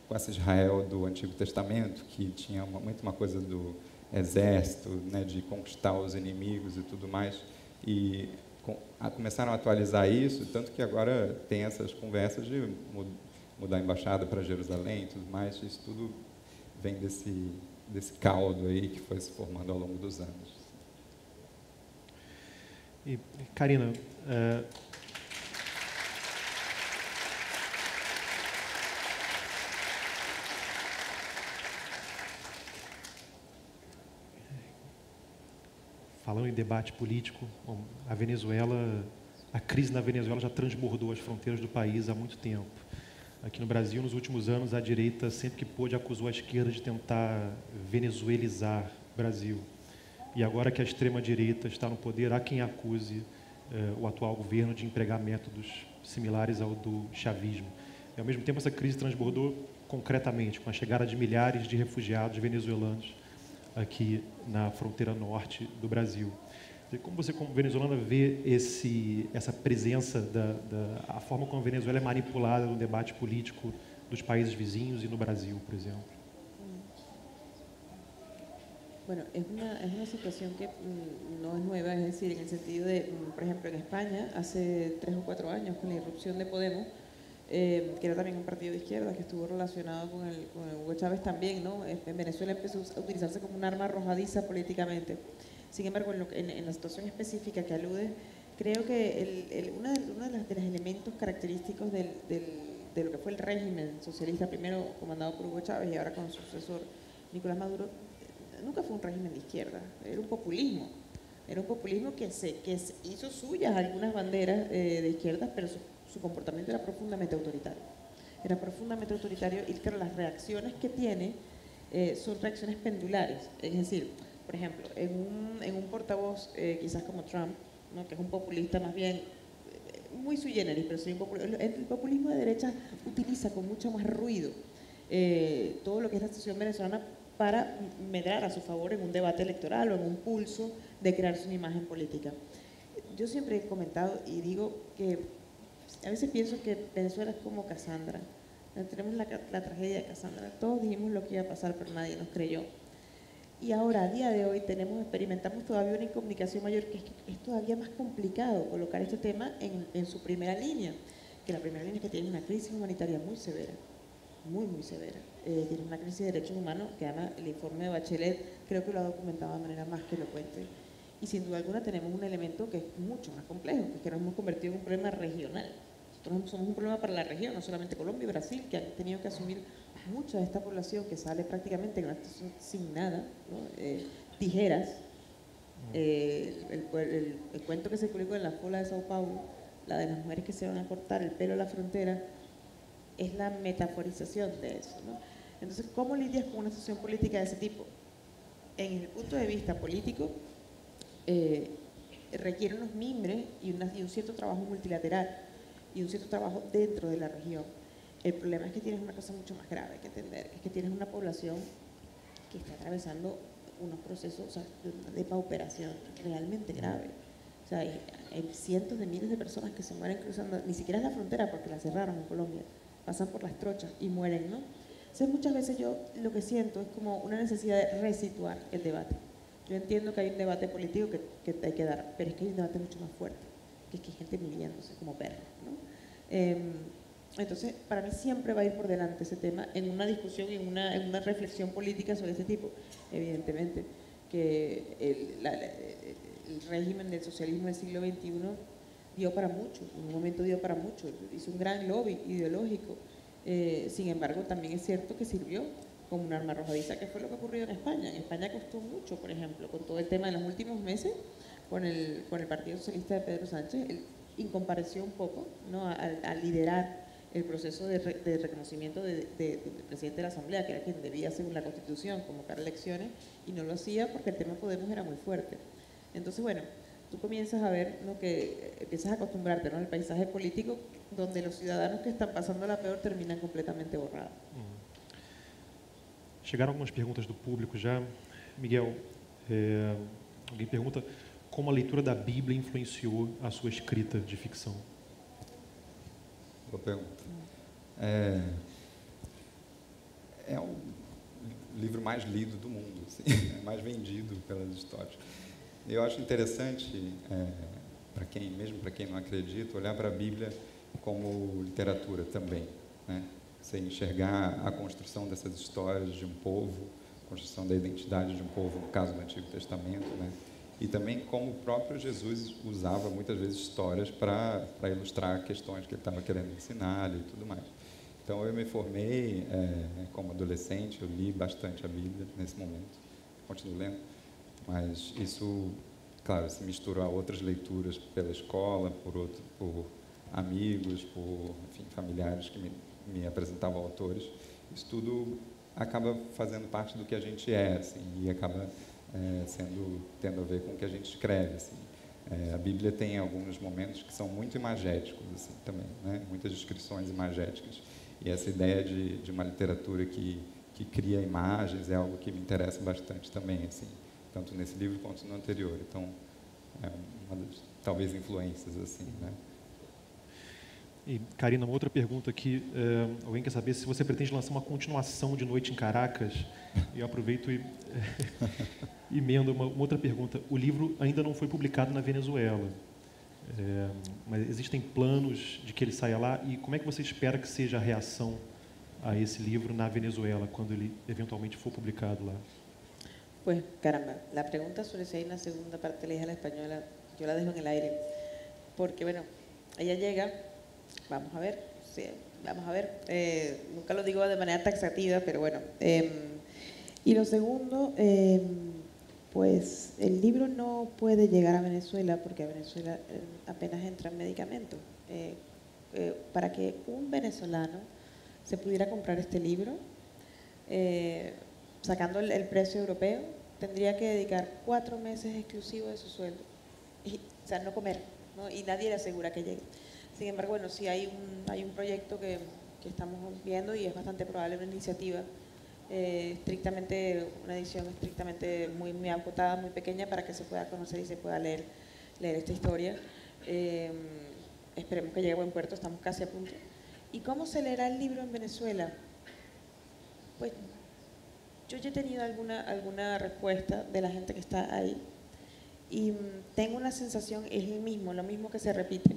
com essa Israel do Antigo Testamento, que tinha muito uma coisa do exército, né, de conquistar os inimigos e tudo mais, e começaram a atualizar isso, tanto que agora tem essas conversas de mudar a embaixada para Jerusalém e tudo mais, isso tudo vem desse caldo aí que foi se formando ao longo dos anos. E, Karina, falando em debate político, a crise na Venezuela já transbordou as fronteiras do país há muito tempo. Aqui no Brasil, nos últimos anos, a direita, sempre que pôde, acusou a esquerda de tentar venezuelizar o Brasil. E agora que a extrema-direita está no poder, há quem acuse o atual governo de empregar métodos similares ao do chavismo. E, ao mesmo tempo, essa crise transbordou concretamente, com a chegada de milhares de refugiados venezuelanos aqui na fronteira norte do Brasil. Como você, como venezuelana, vê essa presença, a forma como a Venezuela é manipulada no debate político dos países vizinhos e no Brasil, por exemplo? Bueno, es una situación que no es nueva, es decir, en el sentido de, por ejemplo, en España, hace 3 o 4 años, con la irrupción de Podemos, que era también un partido de izquierda que estuvo relacionado con el Hugo Chávez también, ¿no? En Venezuela empezó a utilizarse como un arma arrojadiza políticamente. Sin embargo, en la situación específica que alude, creo que uno de los elementos característicos de lo que fue el régimen socialista, primero comandado por Hugo Chávez y ahora con su sucesor Nicolás Maduro, nunca fue un régimen de izquierda, era un populismo. Era un populismo que hizo suyas algunas banderas de izquierda, pero su comportamiento era profundamente autoritario. Era profundamente autoritario y claro, las reacciones que tiene son reacciones pendulares. Es decir, por ejemplo, en un portavoz quizás como Trump, ¿no? Que es un populista más bien muy sui generis, pero el populismo de derecha utiliza con mucho más ruido todo lo que es la situación venezolana para medrar a su favor en un debate electoral o en un pulso de crearse una imagen política. Yo siempre he comentado y digo que a veces pienso que Venezuela es como Cassandra. Tenemos la tragedia de Cassandra. Todos dijimos lo que iba a pasar, pero nadie nos creyó. Y ahora, a día de hoy, experimentamos todavía una incomunicación mayor, que es todavía más complicado colocar este tema en su primera línea, que la primera línea es que tiene una crisis humanitaria muy severa, muy, muy severa. Tiene una crisis de derechos humanos que además el informe de Bachelet creo que lo ha documentado de manera más que elocuente. Y sin duda alguna tenemos un elemento que es mucho más complejo, que es que nos hemos convertido en un problema regional. Nosotros somos un problema para la región, no solamente Colombia y Brasil, que han tenido que asumir mucha de esta población que sale prácticamente en una situación sin nada, ¿no? Tijeras. El cuento que se publicó en la Fola de Sao Paulo, la de las mujeres que se van a cortar el pelo a la frontera, es la metaforización de eso, ¿no? Entonces, ¿cómo lidias con una situación política de ese tipo? En el punto de vista político, requiere unos mimbres y un cierto trabajo multilateral y un cierto trabajo dentro de la región. El problema es que tienes una cosa mucho más grave que entender, es que tienes una población que está atravesando unos procesos, o sea, de pauperación realmente grave. O sea, hay cientos de miles de personas que se mueren cruzando, ni siquiera es la frontera porque la cerraron en Colombia, pasan por las trochas y mueren, ¿no? Entonces, muchas veces yo lo que siento es como una necesidad de resituar el debate. Yo entiendo que hay un debate político que hay que dar, pero es que hay un debate mucho más fuerte, que es que hay gente muriéndose como perros, ¿no? Entonces, para mí siempre va a ir por delante ese tema en una discusión y en una reflexión política sobre este tipo. Evidentemente, que el régimen del socialismo del siglo XXI dio para mucho, en un momento dio para mucho, hizo un gran lobby ideológico. Sin embargo, también es cierto que sirvió como un arma arrojadiza, que fue lo que ocurrió en España. En España costó mucho, por ejemplo, con todo el tema de los últimos meses, con el Partido Socialista de Pedro Sánchez, él incompareció un poco, ¿no? a liderar el proceso de reconocimiento del presidente de la Asamblea, que era quien debía, según la Constitución, convocar elecciones, y no lo hacía porque el tema Podemos era muy fuerte. Entonces, bueno, tú comienzas a ver, ¿no?, que empiezas a acostumbrarte, ¿no?, al paisaje político donde los ciudadanos que están pasando la peor terminan completamente borrados. Chegaram algumas perguntas do público já. Miguel, alguém pergunta como a leitura da Bíblia influenciou a sua escrita de ficção. Boa pergunta. É o livro mais lido do mundo, assim, mais vendido pelas histórias. Eu acho interessante, mesmo para quem não acredita, olhar para a Bíblia como literatura também, né? Você enxergar a construção dessas histórias de um povo, a construção da identidade de um povo, no caso do Antigo Testamento, né? E também como o próprio Jesus usava muitas vezes histórias para ilustrar questões que ele estava querendo ensinar e tudo mais. Então eu me formei como adolescente, eu li bastante a Bíblia nesse momento, continuo lendo, mas isso, claro, se misturou a outras leituras pela escola, por amigos, por, enfim, familiares que me apresentavam autores. Isso tudo acaba fazendo parte do que a gente é, assim, e acaba tendo a ver com o que a gente escreve, assim. A Bíblia tem alguns momentos que são muito imagéticos, assim, também, né? Muitas descrições imagéticas. E essa ideia de uma literatura que cria imagens é algo que me interessa bastante também, assim, tanto nesse livro quanto no anterior. Então, é uma das, talvez, influências, assim, né? E, Karina, uma outra pergunta aqui. Alguém quer saber se você pretende lançar uma continuação de Noite em Caracas? E eu aproveito e emendo uma outra pergunta. O livro ainda não foi publicado na Venezuela, mas existem planos de que ele saia lá? E como é que você espera que seja a reação a esse livro na Venezuela, quando ele eventualmente for publicado lá? Pues, caramba, la pregunta sobre si hay una segunda parte le dije a la española, yo la dejo en el aire, porque, bueno, ella llega, vamos a ver, sí, vamos a ver, nunca lo digo de manera taxativa, pero bueno. Y lo segundo, pues el libro no puede llegar a Venezuela porque a Venezuela apenas entran medicamentos. Para que un venezolano se pudiera comprar este libro, sacando el precio europeo, tendría que dedicar 4 meses exclusivos de su sueldo, o sea, no comer, ¿no? Y nadie le asegura que llegue. Sin embargo, bueno, sí hay un proyecto que estamos viendo y es bastante probable una iniciativa estrictamente, una edición estrictamente muy acotada, muy pequeña, para que se pueda conocer y se pueda leer esta historia. Esperemos que llegue a buen puerto, estamos casi a punto. ¿Y cómo se leerá el libro en Venezuela? Pues yo ya he tenido alguna respuesta de la gente que está ahí y tengo una sensación, es lo mismo que se repite.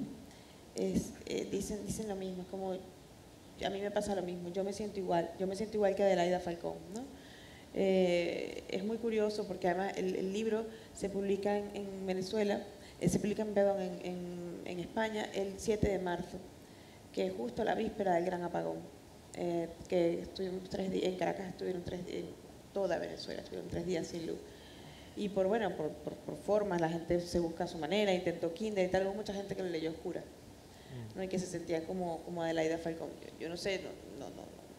Dicen lo mismo, es como, a mí me pasa lo mismo, yo me siento igual que Adelaida Falcón, ¿no? Es muy curioso porque además el libro se publica en Venezuela, se publica en España el 7 de marzo, que es justo la víspera del gran apagón, que estuvimos 3 días, en Caracas estuvieron 3 días, en toda Venezuela estuvieron 3 días sin luz. Y por formas, la gente se busca a su manera, intentó Kindle y tal, hubo mucha gente que lo leyó oscura, ¿no? Y que se sentía como Adelaida Falcón. Yo no sé, no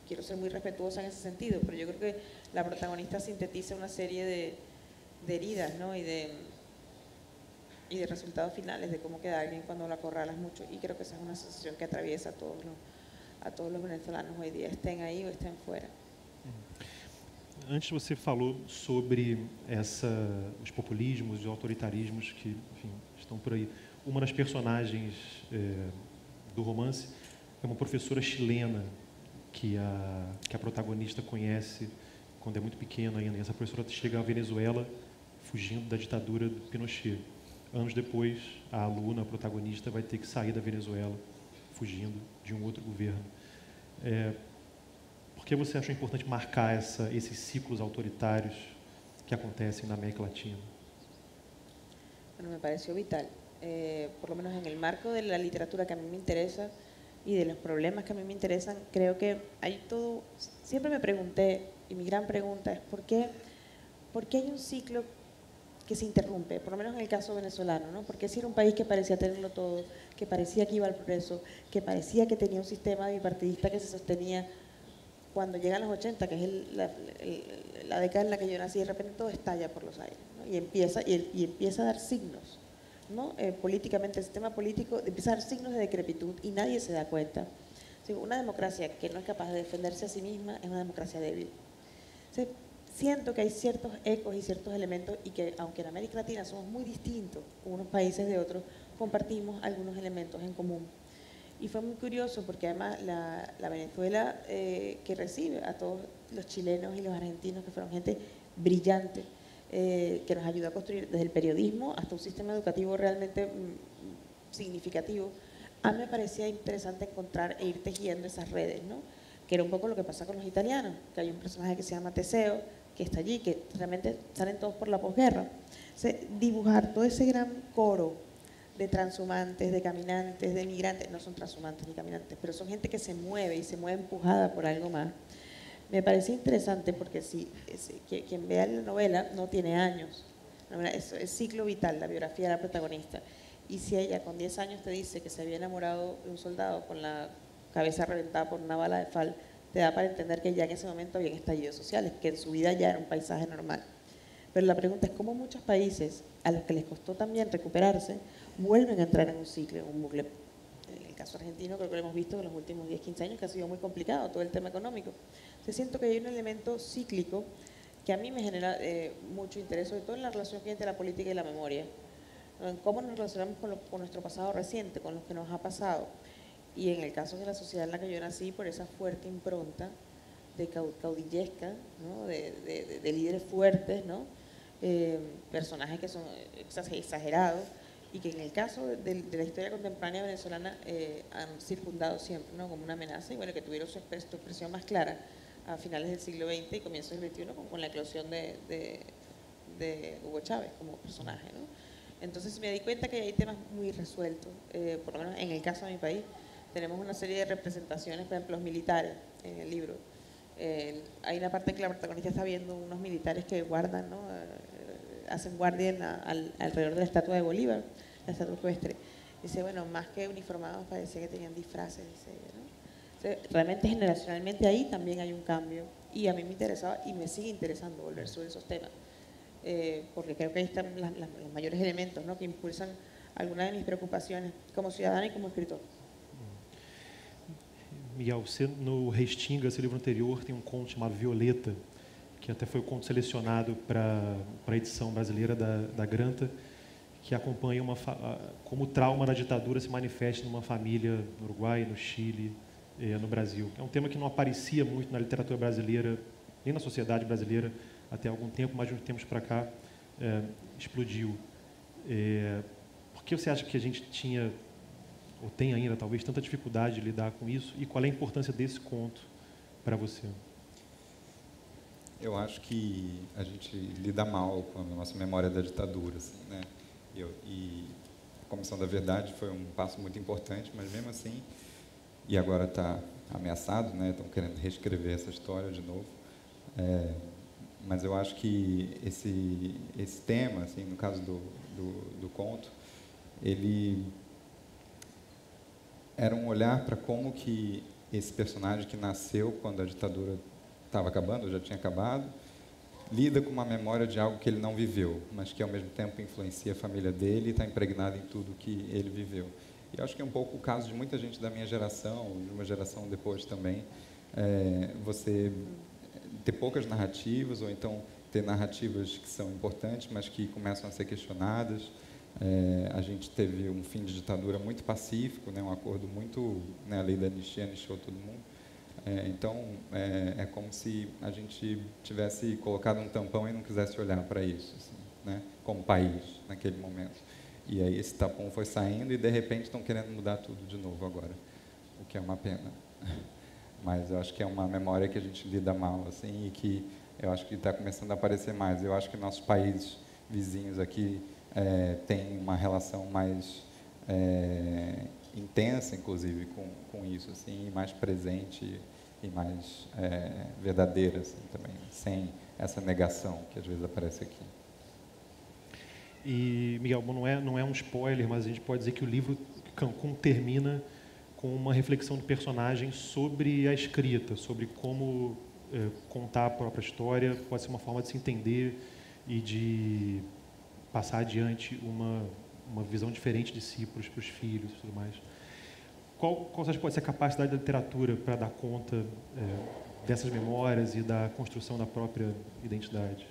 quiero ser muy respetuosa en ese sentido, pero yo creo que la protagonista sintetiza una serie de heridas, ¿no? y de resultados finales de cómo queda alguien cuando lo acorralas mucho, y creo que esa es una sensación que atraviesa a todos los venezolanos hoy día, estén ahí o estén fuera. Antes você falou sobre os populismos e os autoritarismos que, enfim, estão por aí. Uma das personagens do romance é uma professora chilena que a protagonista conhece quando é muito pequena ainda. E essa professora chega à Venezuela fugindo da ditadura do Pinochet. Anos depois, a aluna, a protagonista, vai ter que sair da Venezuela fugindo de um outro governo. Por que você achou importante marcar esses ciclos autoritários que acontecem na América Latina? Bueno, me pareció vital, por lo menos en el marco de la literatura que a mí me interesa y de los problemas que a mí me interesan. Creo que hay todo, siempre me pregunté, y mi gran pregunta es ¿por qué hay un ciclo que se interrumpe, por lo menos en el caso venezolano, ¿no? Porque si era un país que parecía tenerlo todo, que parecía que iba al progreso, que parecía que tenía un sistema bipartidista que se sostenía. Cuando llegan los 80, que es la década en la que yo nací, de repente todo estalla por los aires, ¿no? y empieza a dar signos, ¿no? Políticamente, el sistema político empieza a dar signos de decrepitud y nadie se da cuenta. Una democracia que no es capaz de defenderse a sí misma es una democracia débil. Siento que hay ciertos ecos y ciertos elementos y que, aunque en América Latina somos muy distintos unos países de otros, compartimos algunos elementos en común. Y fue muy curioso porque además la Venezuela que recibe a todos los chilenos y los argentinos, que fueron gente brillante, que nos ayudó a construir desde el periodismo hasta un sistema educativo realmente significativo, a mí me parecía interesante encontrar e ir tejiendo esas redes, ¿no? Que era un poco lo que pasa con los italianos, que hay un personaje que se llama Teseo, que está allí, que realmente salen todos por la posguerra. Dibujar todo ese gran coro de transhumantes, de caminantes, de migrantes, no son transhumantes ni caminantes, pero son gente que se mueve y se mueve empujada por algo más. Me parece interesante porque quien vea la novela no tiene años, es ciclo vital, la biografía de la protagonista. Y si ella con 10 años te dice que se había enamorado de un soldado con la cabeza reventada por una bala de FAL, te da para entender que ya en ese momento habían estallidos sociales, que en su vida ya era un paisaje normal. Pero la pregunta es cómo muchos países a los que les costó también recuperarse vuelven a entrar en un ciclo, en un bucle. En el caso argentino creo que lo hemos visto en los últimos 10, 15 años, que ha sido muy complicado todo el tema económico. Siento que hay un elemento cíclico que a mí me genera mucho interés, sobre todo en la relación que hay entre la política y la memoria. En cómo nos relacionamos con nuestro pasado reciente, con lo que nos ha pasado. Y en el caso de la sociedad en la que yo nací, por esa fuerte impronta de caudillesca, ¿no? de líderes fuertes, ¿no? Personajes que son exagerados y que en el caso de la historia contemporánea venezolana han circundado siempre, ¿no? como una amenaza y bueno, que tuvieron su expresión más clara a finales del siglo XX y comienzos del XXI con la eclosión de Hugo Chávez como personaje, ¿no? Entonces me di cuenta que hay temas muy resueltos, por lo menos en el caso de mi país. Tenemos una serie de representaciones, por ejemplo, los militares en el libro. Hay una parte en que la protagonista está viendo unos militares que guardan, ¿no? Hacen guardia alrededor de la estatua de Bolívar, la estatua ecuestre. Dice, bueno, más que uniformados parecía que tenían disfraces, dice ella, ¿no? Entonces, realmente generacionalmente ahí también hay un cambio y a mí me interesaba y me sigue interesando volver sobre esos temas. Porque creo que ahí están los mayores elementos, ¿no? que impulsan algunas de mis preocupaciones como ciudadana y como escritor. Miguel, você no Restinga, esse livro anterior, tem um conto chamado Violeta, que até foi o conto selecionado para a edição brasileira da Granta, que acompanha como o trauma da ditadura se manifesta numa família no Uruguai, no Chile, no Brasil. É um tema que não aparecia muito na literatura brasileira, nem na sociedade brasileira, até algum tempo, mas de uns tempos para cá explodiu. Por que você acha que a gente tinha, ou tem ainda talvez, tanta dificuldade de lidar com isso? E qual é a importância desse conto para você? Eu acho que a gente lida mal com a nossa memória da ditadura, assim, né? E a Comissão da Verdade foi um passo muito importante, mas mesmo assim, e agora está ameaçado, né? Estão querendo reescrever essa história de novo. Mas eu acho que esse tema, assim, no caso do conto, ele era um olhar para como que esse personagem que nasceu quando a ditadura estava acabando, já tinha acabado, lida com uma memória de algo que ele não viveu, mas que ao mesmo tempo influencia a família dele e está impregnado em tudo que ele viveu. E eu acho que é um pouco o caso de muita gente da minha geração, de uma geração depois também, você ter poucas narrativas, ou então ter narrativas que são importantes, mas que começam a ser questionadas. A gente teve um fim de ditadura muito pacífico, né, um acordo muito, né, a lei da anistia anistiou todo mundo. Então, é como se a gente tivesse colocado um tampão e não quisesse olhar para isso, assim, né, como país, naquele momento. E aí esse tampão foi saindo e, de repente, estão querendo mudar tudo de novo agora, o que é uma pena. Mas eu acho que é uma memória que a gente lida mal, assim, e que eu acho que está começando a aparecer mais. Eu acho que nossos países vizinhos aqui têm uma relação mais intensa, inclusive, com isso, assim, e mais presente e mais verdadeira, assim, também, sem essa negação que às vezes aparece aqui. E, Miguel, não é um spoiler, mas a gente pode dizer que o livro Cancún termina com uma reflexão do personagem sobre a escrita, sobre como contar a própria história pode ser uma forma de se entender e de passar adiante uma visão diferente de si para os filhos e tudo mais. Qual você acha que pode ser a capacidade da literatura para dar conta dessas memórias e da construção da própria identidade?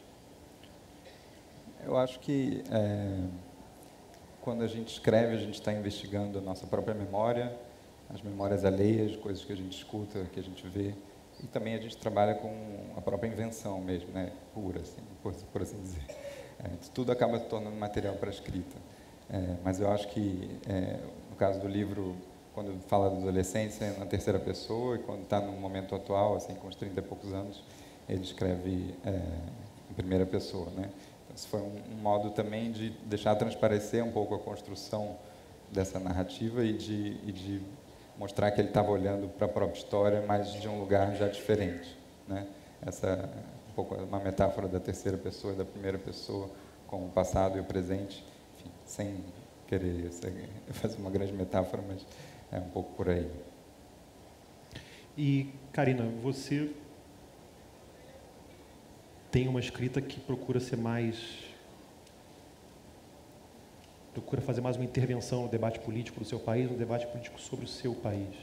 Eu acho que quando a gente escreve, a gente está investigando a nossa própria memória, as memórias alheias, coisas que a gente escuta, que a gente vê, e também a gente trabalha com a própria invenção mesmo, né, pura, assim, por assim dizer. Tudo acaba se tornando material para a escrita. Mas eu acho que, no caso do livro, quando fala da adolescência, é na terceira pessoa, e quando está no momento atual, assim, com os 30 e poucos anos, ele escreve em primeira pessoa, né? Então, esse foi um modo também de deixar transparecer um pouco a construção dessa narrativa e de mostrar que ele estava olhando para a própria história, mas de um lugar já diferente, né? Essa um pouco uma metáfora da terceira pessoa e da primeira pessoa com o passado e o presente, enfim, sem querer fazer uma grande metáfora, mas é um pouco por aí. E, Karina, você tem uma escrita que procura fazer mais uma intervenção no debate político do seu país, no debate político sobre o seu país.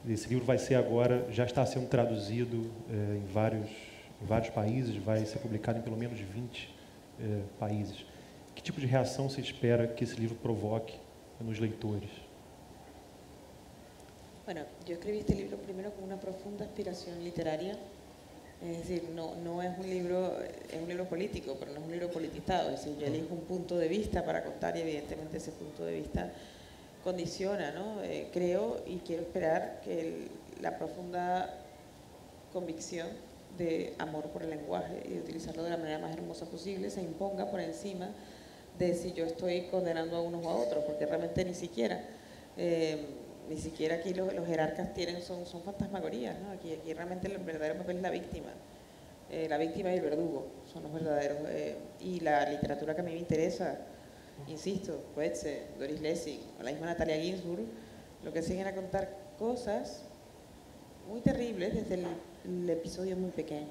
Esse livro vai ser agora, já está sendo traduzido em vários países, vai ser publicado em pelo menos 20 países. Que tipo de reação você espera que esse livro provoque nos leitores? Bueno, yo escribí este libro primero con una profunda aspiración literaria, es decir, no es un libro político, pero no es un libro politizado, es decir, yo elijo un punto de vista para contar y evidentemente ese punto de vista condiciona, ¿no? Creo y quiero esperar que la profunda convicción de amor por el lenguaje y de utilizarlo de la manera más hermosa posible se imponga por encima de si yo estoy condenando a unos o a otros, porque realmente ni siquiera aquí los jerarcas son fantasmagorías, ¿no? Aquí realmente el verdadero papel es la víctima y el verdugo son los verdaderos. Y la literatura que a mí me interesa, insisto, Goethe, Doris Lessing o la misma Natalia Ginzburg, lo que hacen era contar cosas muy terribles desde el episodio muy pequeño.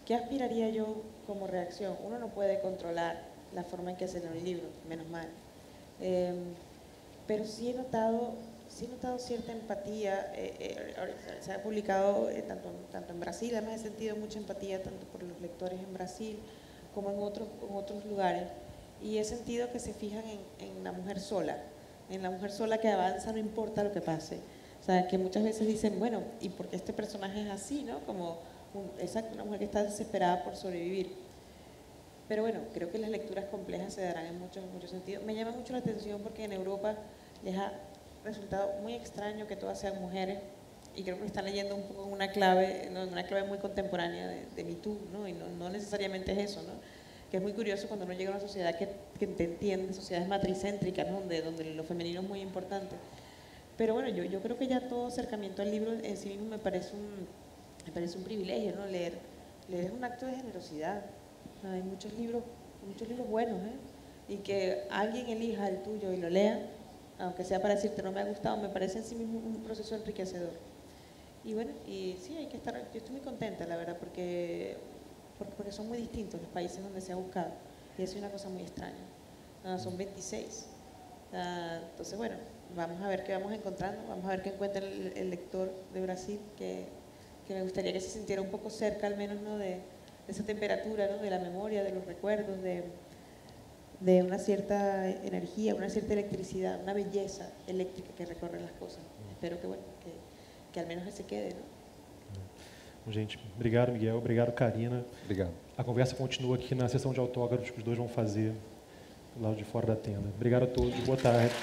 ¿Qué aspiraría yo como reacción? Uno no puede controlar la forma en que se lee un libro, menos mal. Pero sí he notado cierta empatía. Se ha publicado tanto en Brasil, además he sentido mucha empatía tanto por los lectores en Brasil como en otros lugares, y he sentido que se fijan en la mujer sola, que avanza no importa lo que pase. O sea, que muchas veces dicen, bueno, ¿y por qué este personaje es así, no? Como una mujer que está desesperada por sobrevivir. Pero bueno, creo que las lecturas complejas se darán en muchos sentidos. Me llama mucho la atención porque en Europa les ha resultado muy extraño que todas sean mujeres, y creo que lo están leyendo un poco en una clave muy contemporánea de Me Too, ¿no? Y no necesariamente es eso, ¿no? Que es muy curioso cuando uno llega a una sociedad que te entiende, sociedades matricéntricas, ¿no? donde lo femenino es muy importante. Pero bueno, yo creo que ya todo acercamiento al libro en sí mismo me parece un privilegio, ¿no? Leer es un acto de generosidad. Hay muchos libros buenos, y que alguien elija el tuyo y lo lea, aunque sea para decirte no me ha gustado, me parece en sí mismo un proceso enriquecedor. Y bueno, y sí, yo estoy muy contenta, la verdad, porque son muy distintos los países donde se ha buscado, y eso es una cosa muy extraña. Son 26. Entonces, bueno, vamos a ver qué vamos encontrando, vamos a ver qué encuentra el lector de Brasil, que me gustaría que se sintiera un poco cerca, al menos, ¿no? de esa temperatura, ¿no? De la memoria, de los recuerdos, de una cierta energía, una cierta electricidad, una belleza eléctrica que recorre las cosas. Espero que, bueno, que al menos se quede, ¿no? Bom, gente, obrigado, Miguel, obrigado, Karina. Obrigado. A conversa continua aqui na sessão de autógrafos que os dois vão fazer do lado de fora da tenda. Obrigado a todos, boa tarde.